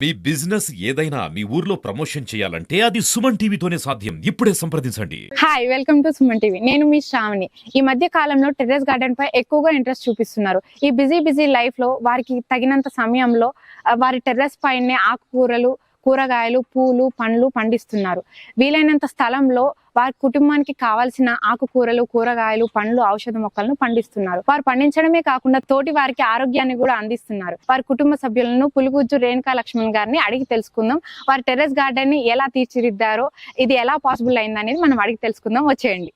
మీ business ఏదైనా మీ ఊర్లో promotion చేయాలంటే అది సుమన్ టీవీతోనే సాధ్యం. ఇప్పుడే సంప్రదించండి. Hi, welcome to Suman TV. నేను మీ శ్రావణి. ఈ మధ్య కాలంలో టెర్రస్ గార్డెన్ పై ఎక్కువగా ఇంట్రెస్ట్ చూపిస్తున్నారు. ఈ బిజీ లైఫ్ లో వారికి తగినంత సమయంలో వారి టెర్రస్ పైనే ఆకుకూరలు, కూరగాయలు, పూలు, పండ్లు పండిస్తున్నారు. వీలైనంత స్థలంలో వారి కుటుంబానికి కావాల్సిన ఆకుకూరలు, కూరగాయలు, పండ్లు, ఔషధ మొక్కలను పండిస్తున్నారు. వారు పండించడమే కాకుండా తోటి వారికి ఆరోగ్యాన్ని కూడా అందిస్తున్నారు. వారి కుటుంబ సభ్యులను పులిగుజ్జు రేణుకా లక్ష్మణ్ గారిని అడిగి తెలుసుకుందాం. వారి టెర్రస్ గార్డెన్ ని ఎలా తీర్చిదిద్దారో, ఇది ఎలా పాసిబుల్ అయింది అనేది మనం అడిగి తెలుసుకుందాం. వచ్చేయండి.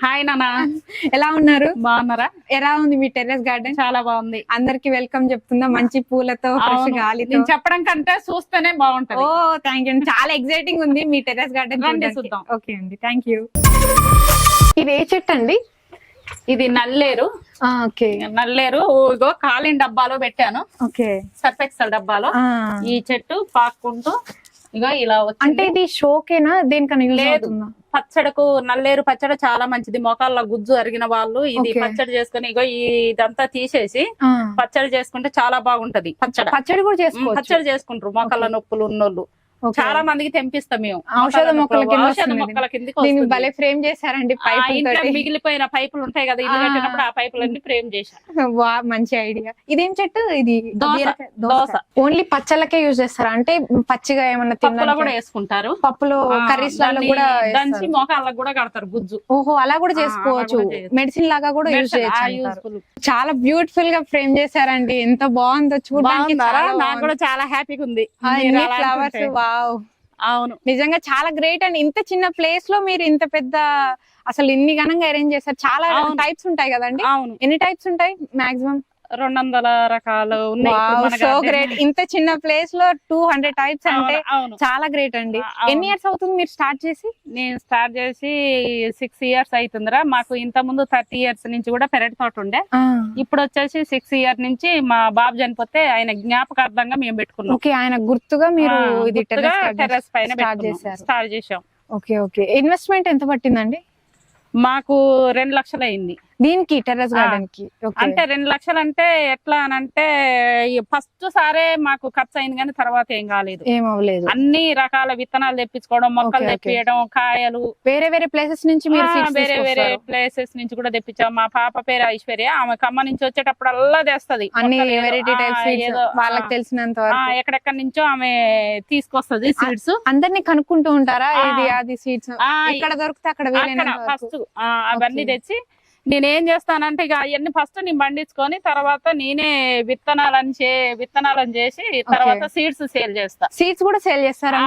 హాయ్ నాన్న, ఎలా ఉన్నారు? బాగున్నారా? ఎలా ఉంది మీ టెర్రస్ గార్డెన్? చాలా బాగుంది. అందరికి వెల్కమ్ చెప్తుందా? మంచి పూలతో, ఫ్రెష్ గాలితో. నేను చెప్పడం కంటే చూస్తేనే బాగుంటది. ఓ థ్యాంక్ యూ. చాలా ఎక్సైటింగ్ ఉంది మీ టెర్రస్ గార్డెన్. చూద్దాం. ఓకే అండి, థ్యాంక్ యూ. ఇది ఏ చెట్టు అండి? ఇది నల్లేరు. ఓకే, నల్లేరు ఇగో కాలిన డబ్బాలో పెట్టాను. ఓకే, సర్ఫెక్సల్ డబ్బాలో. ఈ చెట్టు పాక్కుంటూ ఇగో ఇలా వచ్చింది. అంటే ఇది షోకేనా, దేనికన్నా యూజ్ అవుతుందా? పచ్చడకు, నల్లేరు పచ్చడి చాలా మంచిది. మోకాళ్ళ గుజ్జు అరిగిన వాళ్ళు ఇది పచ్చడి చేసుకుని ఇగో ఇదంతా తీసేసి పచ్చడి చేసుకుంటే చాలా బాగుంటది. పచ్చడి కూడా చేసుకోవచ్చు. పచ్చడి చేసుకుంటారు మోకాళ్ళ నొప్పులు ఉన్నోళ్ళు. చాలా మందికి తెంపిస్తాం మేము. ఔషధ మొక్కల కింద భలే ఫ్రేమ్ చేశారండి. మిగిలిపోయిన పైపులు ఉంటాయి కదా, ఇల్లు కట్టినప్పుడు ఆ పైపులన్నీ ఫ్రేమ్ చేశారు. మంచి ఐడియా. ఇదేం చెట్టు? ఇది దోస. ఓన్లీ పచ్చళ్ళకే యూజ్ చేస్తారా? అంటే పచ్చిగా ఏమన్నా పప్పులో కూడా వేసుకుంటారు. పప్పులో, కర్రీస్ లలో కూడా దంచి మోకాళ్ళకు కూడా కడతారు గుజ్జు. ఓహో, అలా కూడా చేసుకోవచ్చు. మెడిసిన్ లాగా కూడా యూజ్ చేయొచ్చు. చాలా బ్యూటిఫుల్ గా ఫ్రేమ్ చేశారండి. ఎంత బాగుందో చూడడానికి. నాకు కూడా చాలా హ్యాపీగా ఉంది. ఫ్లవర్స్, అవును, నిజంగా చాలా గ్రేట్ అండి. ఇంత చిన్న ప్లేస్ లో మీరు ఇంత పెద్ద, అసలు ఇన్ని ఘనంగా అరేంజ్ చేశారు. చాలా టైప్స్ ఉంటాయి కదండి? అవును. ఎన్ని టైప్స్ ఉంటాయి మాక్సిమం? 200 రకాలు ఉన్నాయి. So great. ఇంత చిన్న ప్లేస్ లో 200 టైప్స్ అంటే చాలా గ్రేట్ అండి. ఎన్ని ఇయర్స్ అవుతుంది మీరు స్టార్ట్ చేసి? నేను స్టార్ట్ చేసి 6 ఇయర్స్ అవుతుందిరా. మాకు ఇంత ముందు 30 ఇయర్స్ నుంచి కూడా పెరటి తోట ఉండే. ఇప్పుడు వచ్చేసి 6 ఇయర్స్ నుంచి మా బాబు చనిపోతే ఆయన జ్ఞాపకార్థంగా మేము పెట్టుకున్నాం. ఓకే, ఆయన గుర్తుగా మీరు ఇది టెర్రస్ పైన స్టార్ట్ చేసాం. Okay okay. ఇన్వెస్ట్మెంట్ ఎంత పట్టిందండి? మాకు 2 లక్షలు అయింది దీనికి, టెర్రస్ గార్డెన్ కి. అంటే 2 లక్షలు అంటే ఎట్లా అనంటే ఫస్ట్ సారే మాకు ఖర్చు అయింది, కానీ తర్వాత ఏం కాలేదు, ఏం అవ్వలేదు. అన్ని రకాల విత్తనాలు తెప్పించుకోవడం, మొక్కలు తెప్పియడం, కాయలు వేరే వేరే ప్లేసెస్ నుంచి వేరే ప్లేసెస్ నుంచి కూడా తెప్పించాం. మా పాప పేరు ఐశ్వర్య, ఆమె ఖమ్మం నుంచి వచ్చేటప్పుడల్లా తెస్తది అన్ని వెరైటీ టైప్స్, వాళ్ళకి తెలిసినంత ఎక్కడెక్కడి నుంచో ఆమె తీసుకొస్తది సీడ్స్. అందరినీ కనుక్కుంటూ ఉంటారా? ఇది అది సీడ్స్ ఇక్కడ దొరికితే అక్కడ ఫస్ట్ అవన్నీ తెచ్చి నేనేం చేస్తానంటే ఇక అవన్నీ ఫస్ట్ నేను పండించుకొని తర్వాత నేనే విత్తనాలను చేసి తర్వాత సీడ్స్ సేల్ చేస్తా. సీడ్స్ కూడా సేల్ చేస్తారా?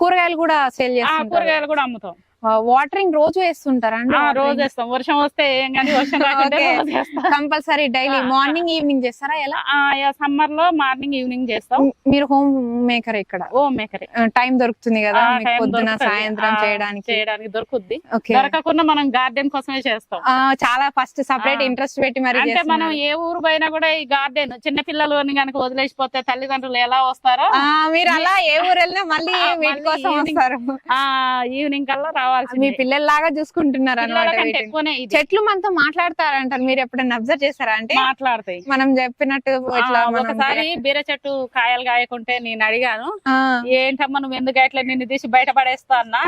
కూరగాయలు కూడా సేల్ చేస్తారా? కూరగాయలు కూడా అమ్ముతాం. వాటరింగ్ రోజు వేస్తుంటారా? రోజు వేస్తాం. వర్షం వస్తే ఏం కానీ, వర్షం రాకుంటే కంపల్సరీ డైలీ మార్నింగ్ ఈవినింగ్ చేస్తారా? ఎలా? సమ్మర్ లో మార్నింగ్ ఈవినింగ్ చేస్తాం. మీరు హోమ్ మేకర్ ఇక్కడ? Home maker. టైం దొరుకుతుంది కదా పొద్దున సాయంత్రం చేయడానికి దొరుకుద్ది. దొరకకుండా మనం గార్డెన్ కోసమే చేస్తాం. చాలా ఫస్ట్ సపరేట్ ఇంట్రెస్ట్ పెట్టి మరి. అంటే మనం ఏ ఊరు పోయినా కూడా ఈ గార్డెన్ చిన్న పిల్లలు కనుక వదిలేసిపోతే తల్లిదండ్రులు ఎలా వస్తారో, మీరు అలా ఏ ఊరు వెళ్ళినా మళ్ళీ వీటి కోసం వస్తారు. ఈవినింగ్ కల్లా మీ పిల్లల్లాగా చూసుకుంటున్నారు అన్నమాట. చెట్లు మనతో మాట్లాడతారంటారు, మీరు ఎప్పుడైనా అబ్జర్వ్ చేస్తారా? అంటే మాట్లాడతాయి. మనం చెప్పినట్టు. ఒకసారి బీర చెట్టు కాయలు కాయకుంటే నేను అడిగాను, ఏంటమ్మా నువ్వు ఎందుకు అట్లా నిన్ను తీసి బయట పడేస్తా అన్నా.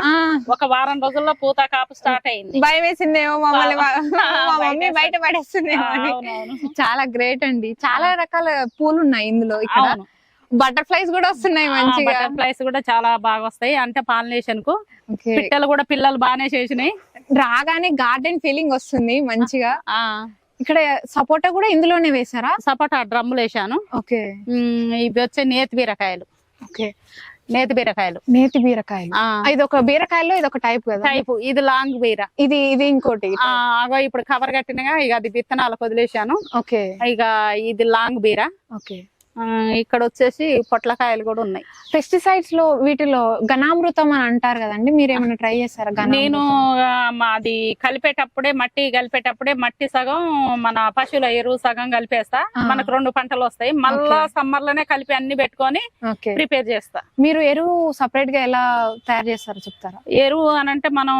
ఒక వారం రోజుల్లో పూత కాపు స్టార్ట్ అయింది. భయం వేసిందేమో మమ్మల్ని, మా మమ్మీ బయట పడేస్తుందేమో. చాలా గ్రేట్ అండి. చాలా రకాల పూలు ఉన్నాయి ఇందులో. ఇక్కడ బటర్ఫ్లైస్ కూడా వస్తున్నాయి మంచిగా. బటర్ఫ్లైస్ కూడా చాలా బాగా వస్తాయి. అంటే పాలినేషన్ కు పిట్టలు కూడా పిల్లలు బాగానే చేసినాయి. రాగానే గార్డెన్ ఫీలింగ్ వస్తుంది మంచిగా. ఇక్కడ సపోటా కూడా ఇందులోనే వేసారా? సపోటా డ్రమ్ములు వేసాను. ఓకే. ఇవి వచ్చే నేతి బీరకాయలు. ఓకే. నేతి బీరకాయలు. నేతి బీరకాయలు. ఇది ఒక బీరకాయలో ఇది ఒక టైప్ కదా. టైప్ ఇది లాంగ్ బీర. ఇది ఇంకోటి. అగో ఇప్పుడు కవర్ కట్టినగా ఇక అది విత్తనాలకు వదిలేశాను. ఓకే. ఇక ఇది లాంగ్ బీర. ఓకే. ఇక్కడ వచ్చేసి పొట్లకాయలు కూడా ఉన్నాయి. పెస్టిసైడ్స్ లో వీటిలో ఘనామృతం అని అంటారు కదండి, మీరు ఏమైనా ట్రై చేస్తారా? నేను అది కలిపేటప్పుడే మట్టి సగం మన పశువుల ఎరువు సగం కలిపేస్తా. మనకు 2 పంటలు వస్తాయి. మళ్ళా సమ్మర్ లోనే కలిపి అన్ని పెట్టుకొని ప్రిపేర్ చేస్తా. మీరు ఎరువు సపరేట్ గా ఎలా తయారు చేస్తారో చెప్తారా? ఎరువు అని అంటే మనం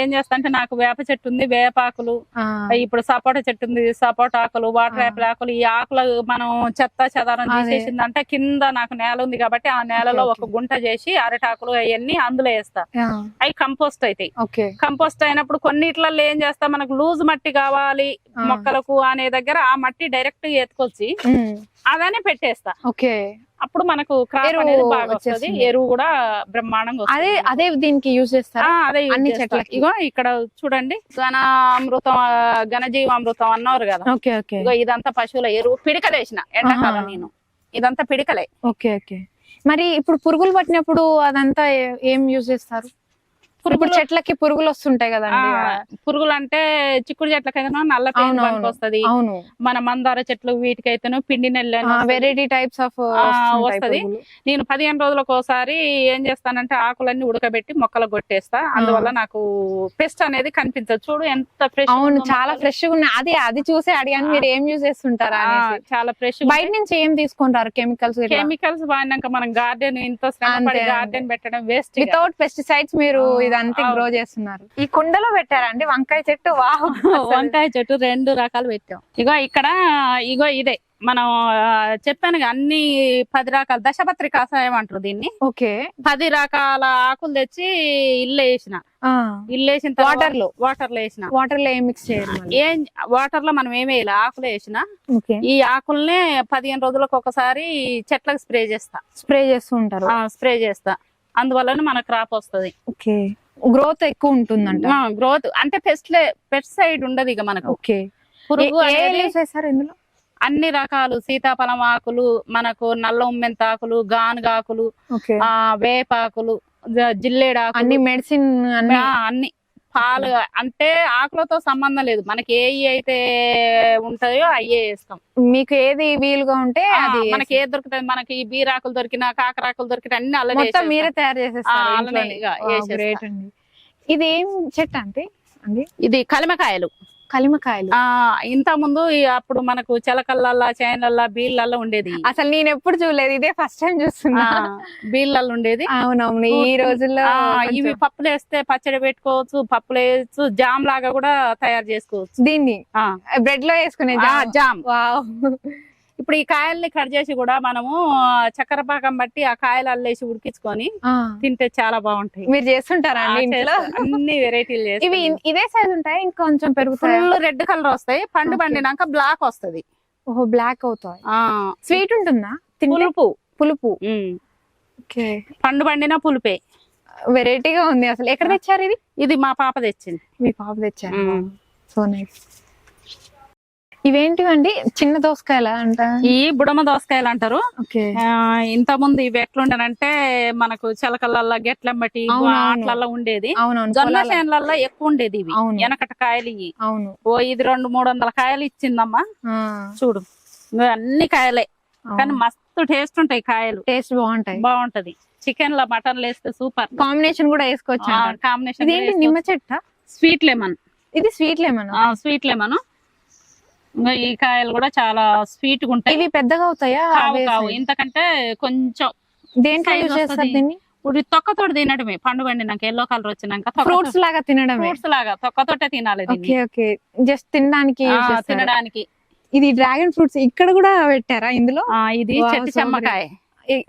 ఏం చేస్తా అంటే, నాకు వేప చెట్టు ఉంది, వేపాకులు, ఇప్పుడు సపోటా చెట్టు ఉంది, సపోటా ఆకులు, వాటర్ యాపిల్ ఆకులు. ఈ ఆకులు మనం చెత్త చెదారం తీసేసిందంటే కింద నాకు నేల ఉంది కాబట్టి ఆ నేలలో ఒక గుంట చేసి అరటాకులు అవన్నీ అందులో వేస్తా. అవి కంపోస్ట్ అవుతాయి. కంపోస్ట్ అయినప్పుడు కొన్నిట్లలో ఏం చేస్తా, మనకు లూజ్ మట్టి కావాలి మొక్కలకు అనే దగ్గర ఆ మట్టి డైరెక్ట్ ఎత్తుకొచ్చి అదనే పెట్టేస్తా. అప్పుడు మనకు క్రాప్ అనేది బాగా వస్తుంది. ఎరువు కూడా బ్రహ్మాండంగా వస్తుంది. అదే దీనికి యూజ్ చేస్తారా? అదే అన్ని చెట్లకి. ఇగో ఇక్కడ చూడండి, ఘనజీవామృతం అన్నారు కదా. ఇగో ఇదంతా పశువుల ఎరువు. పిడికలేసిన ఎండాకాలం నేను ఇదంతా పిడికలే. మరి ఇప్పుడు పురుగులు పట్టినప్పుడు అదంతా ఏం యూజ్ చేస్తారు? ఇప్పుడు చెట్లకి పురుగులు వస్తుంటాయి కదండి. పురుగులు అంటే చిక్కుడు చెట్లకైతే నల్ల పేను వస్తుంది. మన మందార చెట్లు వీటికైతేనో పిండి నెల్లి వెరైటీ టైప్స్ ఆఫ్ వస్తది. నేను 15 రోజులకు ఒకసారి ఏం చేస్తానంటే ఆకులన్నీ ఉడకబెట్టి మొక్కలు కొట్టేస్తా. అందువల్ల నాకు పెస్ట్ అనేది కనిపించదు. చూడు ఎంత ఫ్రెష్. అవును, చాలా ఫ్రెష్ గా ఉన్నాయి. అది చూసి అడిగాను మీరు ఏం యూజ్ చేస్తుంటారా. చాలా ఫ్రెష్. బయట నుంచి ఏం తీసుకుంటారు? కెమికల్స్ వాడినాక మనం గార్డెన్ ఇంత గార్డెన్ పెట్టడం వేస్ట్. వితౌట్ పెస్టిసైడ్స్ మీరు ఇదంతా గ్రో చేస్తున్నారు. ఈ కుండలో పెట్టారండి వంకాయ చెట్టు. వంకాయ చెట్టు 2 రకాలు పెట్టాం. ఇగో ఇదే మనం చెప్పాను అన్ని 10 రకాల దశపత్రి కాసాయం అంటారు దీన్ని. 10 రకాల ఆకులు తెచ్చి ఇల్లు వేసిన వాటర్ లో ఏం మిక్స్ చేయాలి? వాటర్ లో మనం ఏమేయాలి, ఆకులు వేసిన ఈ ఆకుల్నే 15 రోజులకు ఒకసారి చెట్లకు స్ప్రే చేస్తూ ఉంటారు. స్ప్రే చేస్తా. అందువల్ల మన క్రాప్ వస్తుంది. గ్రోత్ ఎక్కువ ఉంటుందంట. గ్రోత్ అంటే పెస్టిసైడ్ ఉండదు ఇక మనకు. పురుగు ఇందులో అన్ని రకాలు సీతాఫలం ఆకులు, మనకు నల్ల ఉమ్మెంత ఆకులు, గానుగాకులు, వేపాకులు, జిల్లేడాకులు, అన్ని మెడిసిన్ అన్ని పాలు. అంటే ఆకులతో సంబంధం లేదు, మనకి అయితే ఉంటాయో అయ్యే వేస్తాం. మీకు ఏది వీలుగా ఉంటే అది మనకి ఏది దొరుకుతుంది. మనకి బీరాకులు దొరికినా కాకరాకులు దొరికినా అన్ని అలా మీరే తయారు చేసేస్తారు. ఇది ఏం చెట్టు అంటే? ఇది కలిమకాయలు. ఇంత ముందు అప్పుడు మనకు చిలకల్లల్లా, చైనల్లా, బీళ్ళల్లో ఉండేది. అసలు నేను ఎప్పుడు చూడలేదు, ఇదే ఫస్ట్ టైం చూస్తున్నా. బీళ్ళల్లో ఉండేది. అవునవును. ఈ రోజుల్లో ఇవి పప్పులు వేస్తే పచ్చడి పెట్టుకోవచ్చు, పప్పులు వేయచ్చు, జామ్ లాగా కూడా తయారు చేసుకోవచ్చు. దీన్ని బ్రెడ్ లో వేసుకునే జామ్. ఇప్పుడు ఈ కాయల్ని కట్ చేసి కూడా మనము చక్కెర పాకం బట్టి ఆ కాయలు అల్లేసి ఉడికించుకొని తింటే చాలా బాగుంటాయి. మీరు చేస్తుంటారా? అన్ని వెరైటీలు చేస్తాం. ఇవి ఇదే సైజ్ ఉంటాయి, ఇంకొంచెం పెరుగుతాయి. ఫుల్ రెడ్ కలర్ వస్తాయి. పండు పండినాక బ్లాక్ వస్తది. బ్లాక్ అవుతాయి. స్వీట్ ఉంటుందా? పులుపు. పండు పండిన పులుపే. వెరైటీగా ఉంది. అసలు ఎక్కడ తెచ్చారు ఇది? ఇది మా పాప తెచ్చింది. మీ పాప తెచ్చారు. So nice. ఇవేంటివండి? చిన్న దోసకాయలు అంట. ఈ బుడమ దోసకాయలు అంటారు. ఇంత ముందు ఇవి ఎట్లుండనంటే మనకు చిలకలల్లో గెట్లమ్మటి అట్లల్లో ఉండేది. జొన్న చేనులలో ఎక్కువ ఉండేది ఇవి. వెనకట కాయలు ఇవి. ఇది 200-300 కాయలు ఇచ్చిందమ్మా. చూడు అన్ని కాయలే, కానీ మస్తు టేస్ట్ ఉంటాయి కాయలు. టేస్ట్ బాగుంటది. చికెన్ లో మటన్ వేస్తే సూపర్. కాంబినేషన్ కూడా వేసుకోవచ్చు. కాంబినేషన్. నిమ్మ చెట్ట. Sweet lemon. ఇది స్వీట్ లెమన్. ఈ కాయలు కూడా చాలా స్వీట్ గా ఉంటాయి. ఇవి పెద్దగా అవుతాయా? కావు. ఇంతకంటే కొంచెం. ఇప్పుడు తొక్కతోటి తినడమే. పండు పండినాక ఎల్లో కలర్ వచ్చినాక ఫ్రూట్స్ లాగా తినడమే. తొక్కతోటే తినాలి. జస్ట్ తినడానికి. ఇది డ్రాగన్ ఫ్రూట్స్ ఇక్కడ కూడా పెట్టారా ఇందులో? ఇది చెట్టు చెమ్మకాయ.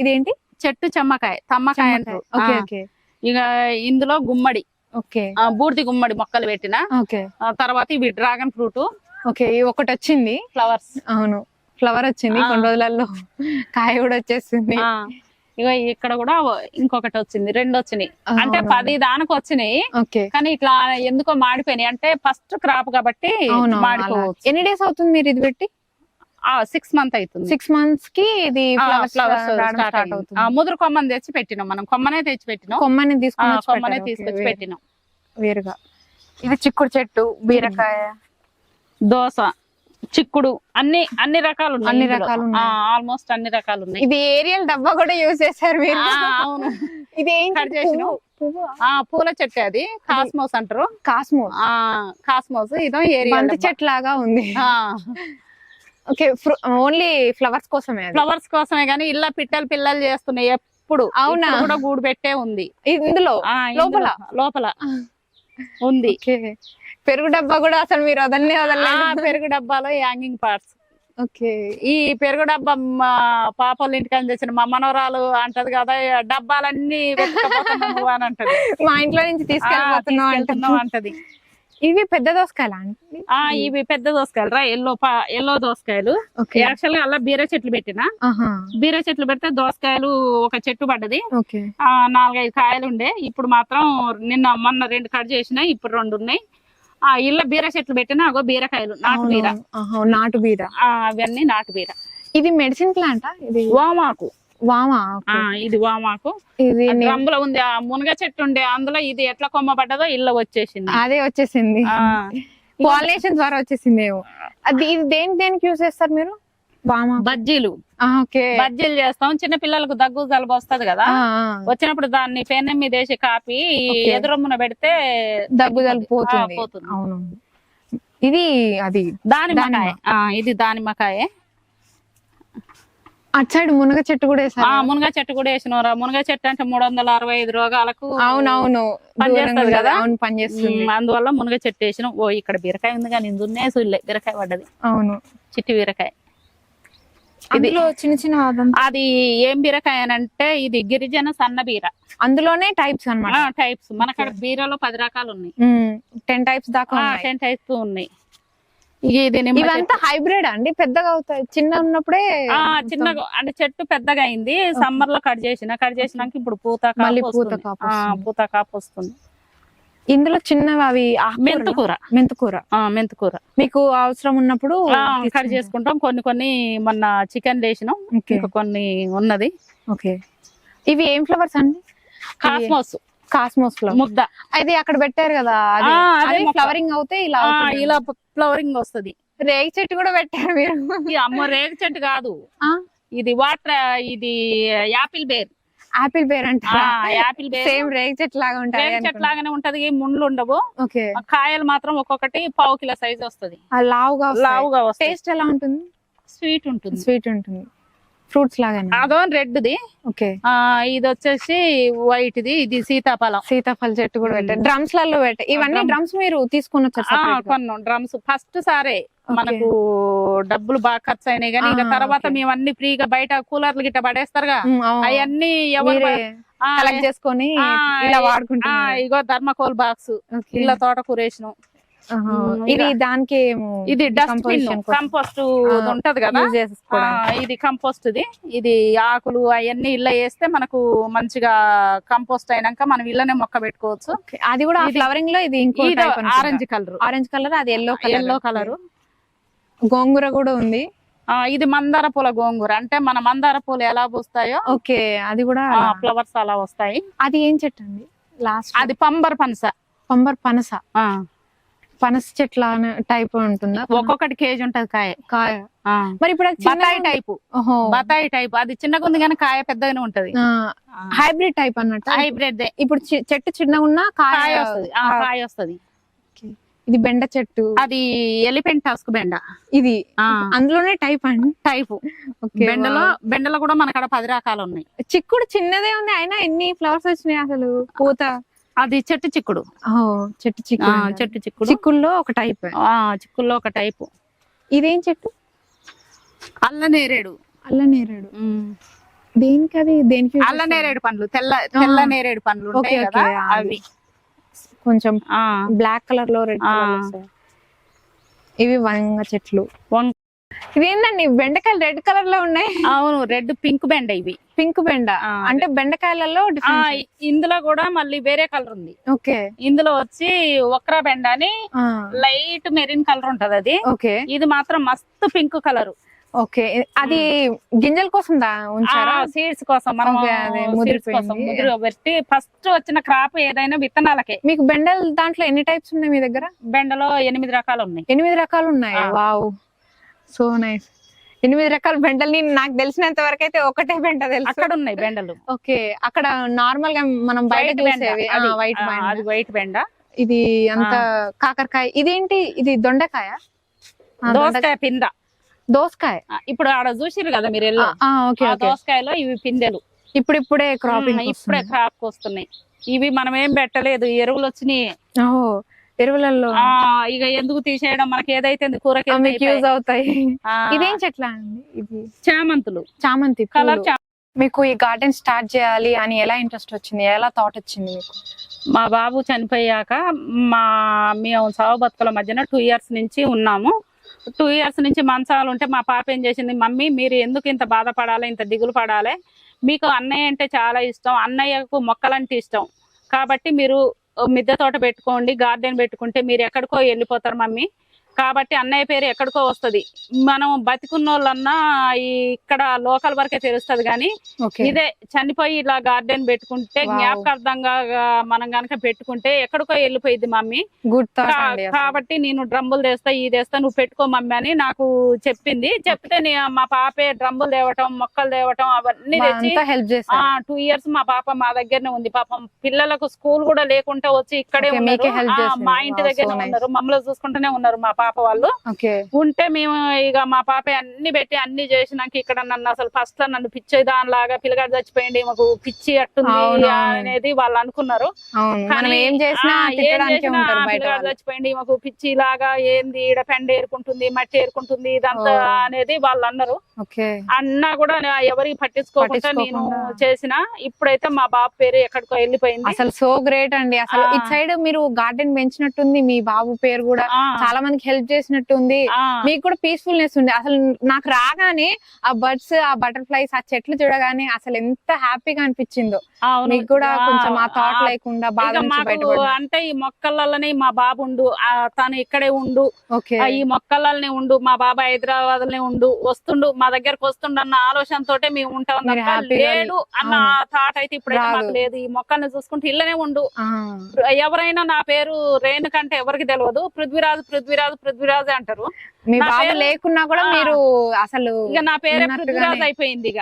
ఇదేంటి? చెట్టు చెమ్మకాయ, తమ్మకాయ అంటారు. ఇక ఇందులో గుమ్మడి, బూర్ది గుమ్మడి మొక్కలు పెట్టిన తర్వాత ఇవి డ్రాగన్ ఫ్రూట్. ఒకటి వచ్చింది ఫ్లవర్స్. అవును, ఫ్లవర్ వచ్చింది. కొన్ని రోజులలో కాయ కూడా వచ్చేస్తుంది. ఇక ఇక్కడ కూడా ఇంకొకటి వచ్చింది. 2 వచ్చినాయి. అంటే 10 దానికి వచ్చినాయి, కానీ ఇట్లా ఎందుకో మాడిపోయినాయి. అంటే ఫస్ట్ క్రాప్ కాబట్టి మాడిపోవచ్చు. ఎన్ని డేస్ అవుతుంది మీరు ఇది పెట్టి? 6 మంత్ అవుతుంది. 6 మంత్స్ కి ఇది ఫ్లవర్స్ రావడం స్టార్ట్ అవుతుంది. ముదురు కొమ్మని తెచ్చి పెట్టినాం మనం. కొమ్మనే తెచ్చి పెట్టినాం. కొమ్మని కొమ్మనే తీసుకొచ్చి పెట్టినాం వేరుగా. ఇది చిక్కుడు చెట్టు, బీరకాయ, దోస, చిక్కుడు, అన్ని రకాలు ఉన్నాయి. అన్ని రకాలు ఉన్నాయి. ఆల్మోస్ట్ అన్ని రకాలు ఉన్నాయి. ఇది ఏరియల్ డబ్బా కూడా యూజ్ చేశారు మీరు. అవును. ఇది ఏం కట్ చేసిన పూల చెట్టు, అది కాస్మోస్ అంటారు. కాస్మోస్ ఇదో ఏరియల్ చెట్టు లాగా ఉంది. ఓకే, ఓన్లీ ఫ్లవర్స్ కోసమే. ఫ్లవర్స్ కోసమే గానీ ఇలా పిల్లలు చేస్తున్నాయి ఎప్పుడు. అవునా? కూడా గూడు పెట్టే ఉంది ఇందులో లోపల ఉంది. పెరుగు డబ్బా కూడా అసలు మీరు వదలలేదు. పెరుగు డబ్బాలో హ్యాంగింగ్ పార్ట్స్. ఓకే, ఈ పెరుగు డబ్బా మా పాపల ఇంటికి తెచ్చిన మా మనవరాలు అంటది కదా, డబ్బాలన్నీ వెతుకపోతున్నావు అని అంటది. మా ఇంట్లో నుంచి తీసుకెళ్ళిపోతున్నావు అంటది. ఇవి పెద్ద దోసకాయలు అండి? ఇవి పెద్ద దోసకాయలు రా, ఎల్లో దోసకాయలు. యాక్చువల్ గా అలా బీర చెట్లు పెట్టిన. బీర చెట్లు పెడితే దోసకాయలు ఒక చెట్టు పడ్డది. 4-5 కాయలు ఉండే. ఇప్పుడు మాత్రం మొన్న 2 కట్ చేసిన, ఇప్పుడు 2 ఉన్నాయి. ఇళ్ళ బీర చెట్లు పెట్టినా అగో బీరకాయలు, నాటు బీర. అవన్నీ నాటు బీర. ఇది మెడిసిన్ ప్లాంట్? ఇది వామాకు. ఇది వామాకు. ఇది డ్రమ్ములో ఉంది. ఆ మునగ చెట్టు ఉండే, అందులో ఇది ఎట్లా కొమ్మ పడ్డదో ఇళ్ళ వచ్చేసింది. అదే వచ్చేసింది, పాలినేషన్ ద్వారా వచ్చేసిందేమో. అది ఇది దేనికి యూజ్ చేస్తారు మీరు? బజ్జీలు. బజ్జీలు చేస్తాం. చిన్న పిల్లలకు దగ్గు జలుబు వస్తది కదా, వచ్చినప్పుడు దాన్ని పెనం మీద వేసి కాపి ఎదురొమ్మున పెడితే దగ్గు జలుబు పోతుంది. అవును. ఇది అది దానిమ్మకాయ. ఇది దానిమ్మకాయ. అటు సైడ్ మునగ చెట్టు కూడా వేసారు. మునగ చెట్టు కూడా వేసినవరా. మునగ చెట్టు అంటే 365 రోగాలకు అవునవును పనిచేస్తుంది కదా. అవును, పనిచేస్తుంది. అందువల్ల మునగ చెట్టు వేసిన. ఇక్కడ బీరకాయ ఉంది కానీ ఇందునే సుల్లే బీరకాయ పడ్డది. అవును, చిట్టి బీరకాయ. ఇది చిన్న అది ఏం బీరకాయ అని అంటే ఇది గిరిజన సన్న బీర. అందులోనే టైప్స్ అన్నమాట. టైప్స్ మనకాడ బీరలో 10 రకాలు ఉన్నాయి. 10 టైప్స్ దాకా 10 టైప్స్ ఉన్నాయి. ఇవంతా హైబ్రిడ్ అండి? పెద్దగా అవుతాయి చిన్న ఉన్నప్పుడే? చిన్నగా అంటే చెట్టు పెద్దగా అయింది. సమ్మర్ లో కట్ చేసినాక ఇప్పుడు పూత కాపు వస్తుంది. ఇందులో చిన్నవి అవి మెంతుకూర మీకు అవసరం ఉన్నప్పుడు కట్ చేసుకుంటాం. కొన్ని మొన్న చికెన్ వేసినాం, ఇంకా కొన్ని ఉన్నది. ఓకే, ఇవి ఏం ఫ్లవర్స్ అండి? కాస్మోస్ ఫ్లవర్ ముద్ద. అది అక్కడ పెట్టారు కదా, ఫ్లవరింగ్ అవుతే ఇలా ఫ్లవరింగ్ వస్తుంది. రేగి చెట్టు కూడా పెట్టారు మీరు? అమ్మో, రేగి చెట్టు కాదు, ఇది ఇది యాపిల్ బేర్. ఆపిల్ బేర్ అంటే యాపిల్ బేర్ సేమ్ రేగి చెట్టు లాగా ఉంటుంది. రేగి చెట్టు లాగానే ఉంటది, ముండ్లు ఉండవు. కాయలు మాత్రం ఒక్కొక్కటి 1/2 కిలో సైజ్ వస్తుంది. లావుగా వస్తుంది. టేస్ట్ ఎలా ఉంటుంది? స్వీట్ ఉంటుంది. ఫ్రూట్స్ లాగా. అదో రెడ్ ది. ఓకే, ఇది వచ్చేసి వైట్ ది. ఇది సీతాఫలం చెట్టు కూడా పెట్టారు. డ్రమ్స్ లలో పెట్టారు. ఇవన్నీ డ్రమ్స్ మీరు తీసుకుని వచ్చారు? కొన్నాం డ్రమ్స్. ఫస్ట్ సారే మనకు డబ్బులు బాగా ఖర్చు అయినాయి కానీ ఇక తర్వాత మేము అన్ని ఫ్రీగా బయట కూలర్లు గిట్ట పడేస్తారుగా, అవన్నీ ఎవరు కలెక్ట్ చేసుకొని ఇలా వాడుకుంటాం. ఇగో థర్మాకోల్ బాక్స్, ఇలా తోటకూర వేసినాం. ఇది దానికి ఇది కంపోస్ట్ ఉంటది కదా, ఇది కంపోస్ట్. ఇది ఆకులు అవన్నీ ఇళ్ళ వేస్తే మనకు మంచిగా కంపోస్ట్ అయినాక మనం ఇళ్ళనే మొక్క పెట్టుకోవచ్చు. అది కూడా ఫ్లవరింగ్ లో ఇది ఇంకో ఆరెంజ్ కలర్, అది ఎల్లో కలర్. గోంగూర కూడా ఉంది. ఇది మందార పూల గోంగూర. అంటే మన మందార పూలు ఎలా పూస్తాయో ఓకే, అది కూడా ఫ్లవర్స్ అలా వస్తాయి. అది ఏం చెట్టు అండి? అది పంబర్ పనస. పనస చెట్ల టైప్ ఉంటుందా? ఒక్కొక్కటి కేజీ ఉంటది కాయ. మరి ఇప్పుడు బతాయి టైప్ అది చిన్నగా ఉంది కానీ కాయ పెద్దగానే ఉంటది. హైబ్రిడ్ టైప్ అన్నట్టు. హైబ్రిడ్. ఇప్పుడు చెట్టు చిన్నగా ఉన్నా కాయ వస్తుంది. ఇది బెండ చెట్టు. అది ఎలిఫెంట్ టస్క్ బెండ. ఇది అందులోనే టైప్ బెండలో కూడా మన కాడ 10 రకాలు ఉన్నాయి. చిక్కుడు చిన్నదే ఉంది, అయినా ఎన్ని ఫ్లవర్స్ వచ్చినాయి అసలు. పూత. అది చెట్టు చిక్కుడు. చిక్కుల్లో ఒక టైప్. ఇదేం చెట్టు? అల్లనేరేడు. దేనికి అది? దేనికి? అల్లనేరేడు పండ్లు, తెల్ల నేరేడు పండ్లు ఉంటాయి కదా, అవి కొంచెం బ్లాక్ కలర్ లో రెడ్ కలర్. ఇవి వంగ చెట్లు. ఇదేంటండి బెండకాయలు రెడ్ కలర్ లో ఉన్నాయి? అవును, రెడ్ పింక్ బెండ. ఇవి పింక్ బెండ అంటే బెండకాయలలో ఇందులో కూడా మళ్ళీ వేరే కలర్ ఉంది. ఓకే, ఇందులో వచ్చి ఒక్రా బెండ అని లైట్ మెరీన్ కలర్ ఉంటది. అది ఓకే, ఇది మాత్రం మస్తు పింక్ కలర్. ఓకే, అది గింజల కోసం ఉంచారా? సీడ్స్ కోసం మనం Okay, అదే ముదిరిపోయింది. ముదిరి పెట్టి ఫస్ట్ వచ్చిన క్రాప్ ఏదైనా విత్తనాలకే. మీకు బెండల్ దాంట్లో ఎన్ని టైప్స్ ఉన్నాయి మీ దగ్గర? బెండలో 8 రకాలు ఉన్నాయి. 8 రకాలు ఉన్నాయి. Wow, so nice. 8 రకాల బెండల్ని నాకు తెలిసినంత వరకు అయితే ఒకటే బెండ తెలుసు. అక్కడ ఉన్నాయి బెండలు. ఓకే, అక్కడ నార్మల్ గా మనం బయట చూసేవి వైట్ బెండ. అది వైట్ బెండ. ఇది అంత కాకరకాయ. ఇదేంటి, ఇది దొండకాయ? దోసకాయ పింద. దోసకాయ. ఇప్పుడు ఆడ చూసిరు కదా మీరు ఎల్లో. ఓకే, దోసకాయలో ఇవి పిందెలు ఇప్పుడిప్పుడే క్రాపింగ్, ఇప్పుడే క్రాప్ వస్తున్నాయి. ఇవి మనం ఏం పెట్టలేదు, ఎరువులు వచ్చినాయి. ఎరువులలో ఇక ఎందుకు తీసేయడం, మనకి ఏదైతే కూరకి యూజ్ అవుతాయి. ఇదేం చెట్ల అండి? ఇది చామంతులు, చామంతి కలర్. మీకు ఈ గార్డెన్ స్టార్ట్ చేయాలి అని ఎలా ఇంట్రెస్ట్ వచ్చింది, ఎలా థాట్ వచ్చింది మీకు? మా బాబు చనిపోయాక మేము సాగు బతుకుల మధ్యన 2 years నుంచి ఉన్నాము. 2 years నుంచి మంచాలు ఉంటే మా పాప ఏం చేసింది, మమ్మీ మీరు ఎందుకు ఇంత బాధపడాలి, ఇంత దిగులు పడాలి, మీకు అన్నయ్య అంటే చాలా ఇష్టం, అన్నయ్యకు మొక్కలంటే ఇష్టం, కాబట్టి మీరు మిద్దె తోట పెట్టుకోండి, గార్డెన్ పెట్టుకుంటే మీరు ఎక్కడికో వెళ్ళిపోతారు మమ్మీ, కాబట్టి అన్నయ్య పేరు ఎక్కడికో వస్తుంది. మనం బతికున్నోళ్ళన్నా ఇక్కడ లోకల్ వరకే తెలుస్తుంది, కానీ ఇదే చనిపోయి ఇలా గార్డెన్ పెట్టుకుంటే జ్ఞాపకార్థంగా మనం గనక పెట్టుకుంటే ఎక్కడికో వెళ్ళిపోయింది మమ్మీ. కాబట్టి నేను డ్రమ్ములు తెస్తా, నువ్వు పెట్టుకో మమ్మీ అని నాకు చెప్పింది. చెప్తే మా పాపే డ్రమ్ములు తేవటం, మొక్కలు తేవటం అవన్నీ తెచ్చి 2 years మా పాప మా దగ్గరనే ఉంది. పాపం పిల్లలకు స్కూల్ కూడా లేకుంటే వచ్చి ఇక్కడే ఉన్నారు, మా ఇంటి దగ్గరనే ఉన్నారు, మమ్మల్ని చూసుకుంటూనే ఉన్నారు మా పాప వాళ్ళు. ఉంటే మేము ఇక మా పాప అన్ని పెట్టి అన్ని చేసినాక ఇక్కడ నన్ను అసలు ఫస్ట్ లో నన్ను పిచ్చి దానిలాగా పిల్లగాడు చచ్చిపోయింది, మాకు పిచ్చి అట్టుంది అనేది వాళ్ళు అనుకున్నారు. పిల్లగాడు చచ్చిపోయింది, మాకు పిచ్చి లాగా ఏంది, ఈడ పెండ ఏరుకుంటుంది, మట్టి ఏరుకుంటుంది, ఇదంతా అనేది వాళ్ళు అన్నారు. అన్నా కూడా ఎవరికి పట్టించుకోకుండా నేను చేసిన. ఇప్పుడైతే మా బాబు పేరు ఎక్కడికో వెళ్ళిపోయింది. అసలు సో గ్రేట్ అండి. అసలు ఇటు సైడ్ మీరు గార్డెన్ పెంచినట్టుంది, మీ బాబు పేరు కూడా చాలా మందికి హెల్ప్ చేసినట్టుంది, మీకు కూడా పీస్ఫుల్నెస్ ఉంది. అసలు నాకు రాగానే ఆ బర్డ్స్, ఆ బటర్ఫ్లైస్, ఆ చెట్లు చూడగానే అసలు ఎంత హ్యాపీగా అనిపించిందో. మీకు కూడా కొంచెం ఆ థాట్ లేకుండా బాగా అంటే ఈ మొక్కలలోనే మా బాబు ఉండు, తను ఇక్కడే ఉండు, ఈ మొక్కలనే ఉండు, మా బాబా హైదరాబాద్ లోనే ఉండు, వస్తుండు మా దగ్గరకు వస్తుండు అన్న ఆలోచనతోటే మేము ఉంటాం. లేడు అన్న థాట్ అయితే ఇప్పుడైతే మాకు లేదు. ఈ మొక్కల్ని చూసుకుంటే ఇళ్ళనే ఉండు. ఎవరైనా నా పేరు రేణుకంటే ఎవరికి తెలియదు, పృథ్వీరాజు పృథ్వీరాజు పృథ్వీరాజు అంటారు. మీ బాబు లేకున్నా కూడా మీరు అసలు ఇక నా పేరే పృథ్వీరాజు అయిపోయింది. ఇక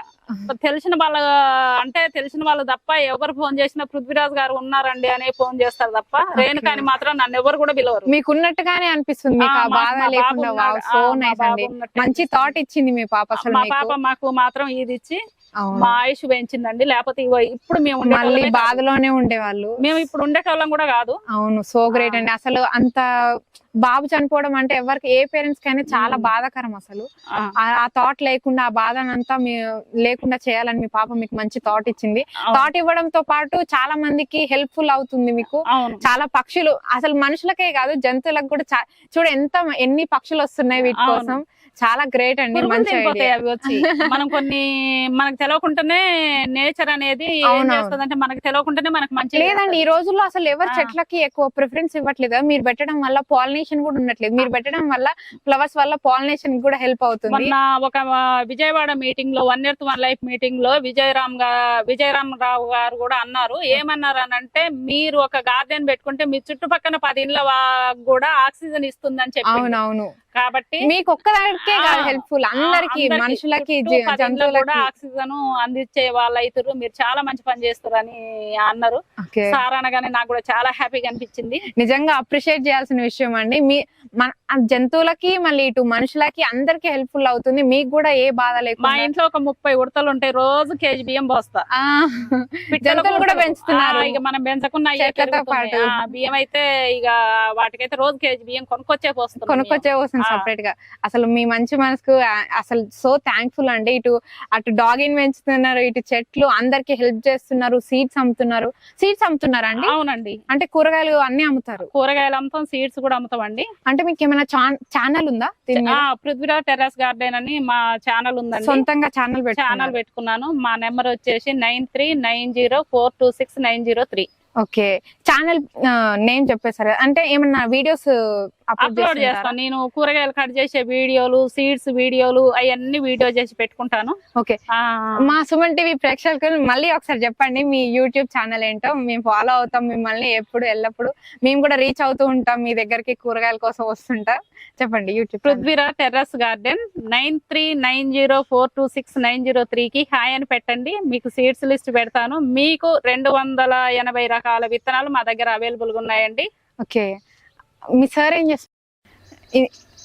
తెలిసిన వాళ్ళు తప్ప ఎవరు ఫోన్ చేసినా పృథ్వీరాజు గారు ఉన్నారండి అనే ఫోన్ చేస్తారు తప్ప రేణుకాని మాత్రం నన్ను ఎవరు కూడా పిలవరు. మీకు ఉన్నట్టుగానే అనిపిస్తుంది, మీకు ఆ బాధ లేకుండా. సో నైస్ అండి, మంచి థాట్ ఇచ్చింది మీ పాప. అసలు మా పాప మాకు మాత్రం ఇది ఇచ్చి మా ఆయుష్ పెంచిందండి. లేకపోతే ఇప్పుడు మేము మళ్ళీ బాధలోనే ఉండేవాళ్ళు, మేము ఇప్పుడు ఉండేటోళ్ళం కూడా కాదు. అవును, సో గ్రేట్ అండి. అసలు అంత బాబు చనిపోవడం అంటే ఎవరికి, ఏ పేరెంట్స్ కైనా చాలా బాధాకరం. అసలు ఆ థాట్ లేకుండా, ఆ బాధనంతా లేకుండా చేయాలని మీ పాప మీకు మంచి థాట్ ఇచ్చింది. థాట్ ఇవ్వడంతో పాటు చాలా మందికి హెల్ప్ఫుల్ అవుతుంది. మీకు చాలా పక్షులు, అసలు మనుషులకే కాదు జంతువులకు కూడా చూడ ఎన్ని పక్షులు వస్తున్నాయి వీటి కోసం. చాలా గ్రేట్ అండి, మంచి అవి వచ్చి మనం కొన్ని మనకు తెలియకుండానే నేచర్ అనేది ఏం చేస్తుందంటే మనకు తెలియకుండానే మనకు మంచి లేదండి. ఈ రోజుల్లో అసలు ఎవరు చెట్లకి ఎక్కువ ప్రిఫరెన్స్ ఇవ్వట్లేదు. మీరు పెట్టడం వల్ల పాలినేషన్ కూడా ఉండట్లేదు. మీరు పెట్టడం వల్ల ఫ్లవర్స్ వల్ల పాలినేషన్ కూడా హెల్ప్ అవుతుంది. మొన్న ఒక విజయవాడ మీటింగ్ లో 1 Earth 1 Life మీటింగ్ లో విజయరామరావు గారు కూడా అన్నారు. ఏమన్నారు అని అంటే, మీరు ఒక గార్డెన్ పెట్టుకుంటే మీ చుట్టుపక్కల 10 ఇళ్ళ కూడా ఆక్సిజన్ ఇస్తుందని చెప్పి. అవునవును, కాబట్టి మీకు ఒక్కదానికే హెల్ప్ఫుల్, అందరికి, మనుషులకి, జంతువులకు ఆక్సిజన్ అందించే వాళ్ళు అవుతారు. మీరు చాలా మంచి పని చేస్తారు అని అన్నారు సార్ అనగానే నాకు కూడా చాలా హ్యాపీగా అనిపించింది. నిజంగా అప్రిషియేట్ చేయాల్సిన విషయం అండి. జంతువులకి మళ్ళీ ఇటు మనుషులకి అందరికి హెల్ప్ఫుల్ అవుతుంది. మీకు కూడా ఏ బాధ లేకుండా. మా ఇంట్లో ఒక 30 ఉడతలు ఉంటాయి, రోజు కేజీ బియ్యం పోస్తా. జంతువులు కూడా పెంచుతున్నారు. ఇక మనం పెంచకున్న బియ్యం అయితే ఇక వాటికైతే రోజు కేజీ బియ్యం కొనుక్కొచ్చే పోస్తుంది సెపరేట్ గా. అసలు మీ మంచి మనసుకు అసలు సో థ్యాంక్ఫుల్ అండి. అటు డాగిన్ పెంచుతున్నారు, ఇటు చెట్లు అందరికి హెల్ప్ చేస్తున్నారు, సీడ్స్ అమ్ముతున్నారా అండి? అవునండి, అంటే కూరగాయలు అన్ని అమ్ముతారు. కూరగాయలు అమ్ముతాం, సీడ్స్ కూడా అమ్ముతాం అండి. అంటే మీకు ఏమైనా ఛానల్ ఉందా? పృథ్వీరాజ్ టెర్రస్ గార్డెన్ అని మా ఛానల్ ఉందండి. సొంతంగా ఛానల్ పెట్టుకున్నాను. మా నెంబర్ వచ్చేసి 9390426903. ఓకే, ఛానల్ నేమ్ చెప్పేసారు అంటే ఏమన్నా వీడియోస్ అప్లోడ్ చేస్తాను నేను. కూరగాయలు కట్ చేసే వీడియోలు, సీడ్స్ వీడియోలు అవన్నీ వీడియో చేసి పెట్టుకుంటాను. ఓకే, మా సుమన్ టీవీ ప్రేక్షకులు మళ్ళీ ఒకసారి చెప్పండి మీ యూట్యూబ్ ఛానల్ ఏంటో. మేము ఫాలో అవుతాం మిమ్మల్ని ఎప్పుడు ఎల్లప్పుడు, మేము కూడా రీచ్ అవుతూ ఉంటాం మీ దగ్గరికి, కూరగాయల కోసం వస్తుంటా. చెప్పండి యూట్యూబ్. పృథ్వీరా టెర్రస్ గార్డెన్ 9390426903 కి హాయ్ అని పెట్టండి. మీకు సీడ్స్ లిస్ట్ పెడతాను. మీకు 280 రకాల విత్తనాలు మా దగ్గర అవైలబుల్ గా ఉన్నాయండి. ఓకే, మీ సార్ ఏం చేస్తారు?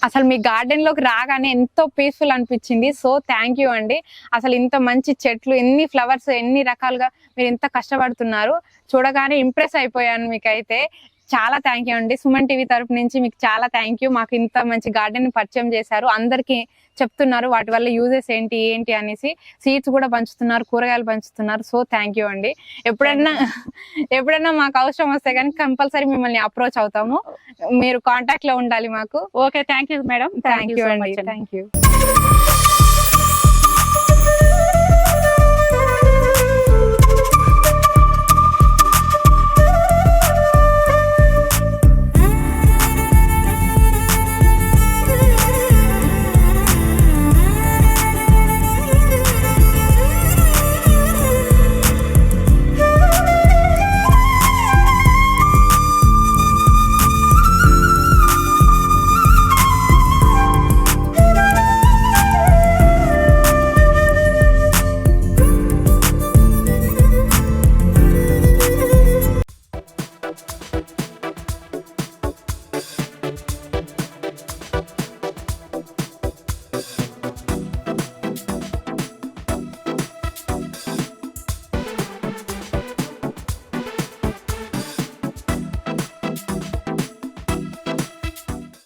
అసలు మీ గార్డెన్ లోకి రాగానే ఎంతో పీస్ఫుల్ అనిపించింది. సో థ్యాంక్ యూ అండి. అసలు ఇంత మంచి చెట్లు, ఎన్ని ఫ్లవర్స్, ఎన్ని రకాలుగా మీరు ఇంత కష్టపడుతున్నారు, చూడగానే ఇంప్రెస్ అయిపోయాను. మీకైతే చాలా థ్యాంక్ యూ అండి. సుమన్ టీవీ తరపు నుంచి మీకు చాలా థ్యాంక్ యూ. మాకు ఇంత మంచి గార్డెన్ పరిచయం చేశారు, అందరికి చెప్తున్నారు వాటి వల్ల యూజెస్ ఏంటి ఏంటి అనేసి. సీడ్స్ కూడా పంచుతున్నారు, కూరగాయలు పంచుతున్నారు. సో థ్యాంక్ యూ అండి. ఎప్పుడైనా మాకు అవసరం వస్తే కానీ కంపల్సరీ మిమ్మల్ని అప్రోచ్ అవుతాము. మీరు కాంటాక్ట్ లో ఉండాలి మాకు. Okay, thank you madam. Thank you అండి. Thank you.